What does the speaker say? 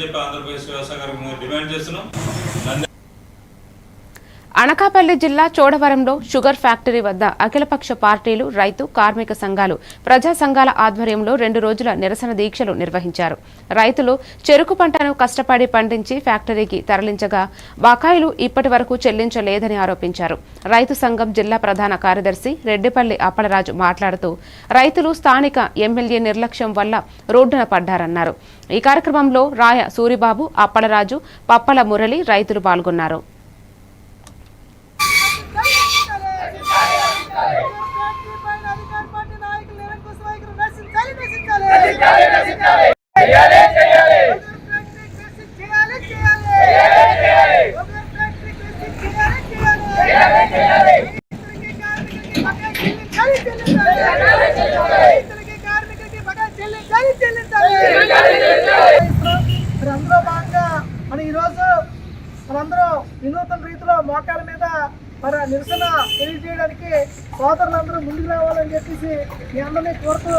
ఆంధ్రప్రదేశ్ వ్యవసాయ డిమాండ్ చేస్తున్నాం. అనకాపల్లి జిల్లా చోడవరంలో షుగర్ ఫ్యాక్టరీ వద్ద అఖిలపక్ష పార్టీలు, రైతు, కార్మిక సంఘాలు, ప్రజా సంఘాల ఆధ్వర్యంలో 2 రోజుల నిరసన దీక్షలు నిర్వహించారు. రైతులు చెరుకు పంటను కష్టపడి పండించి ఫ్యాక్టరీకి తరలించగా బకాయిలు ఇప్పటి వరకు చెల్లించలేదని ఆరోపించారు. రైతు సంఘం జిల్లా ప్రధాన కార్యదర్శి రెడ్డిపల్లి అప్పలరాజు మాట్లాడుతూ రైతులు స్థానిక ఎమ్మెల్యే నిర్లక్ష్యం వల్ల రోడ్డున పడ్డారన్నారు. ఈ కార్యక్రమంలో రాయ సూరిబాబు, అప్పలరాజు, పప్పల మురళి రైతులు పాల్గొన్నారు. మనందరం వినూత్న రీతిలో మోకాల మీద నిరసన తెలియజేయడానికి సోదరులందరూ ముందుకు రావాలని చెప్పేసి మీ అందరినీ కోరుతూ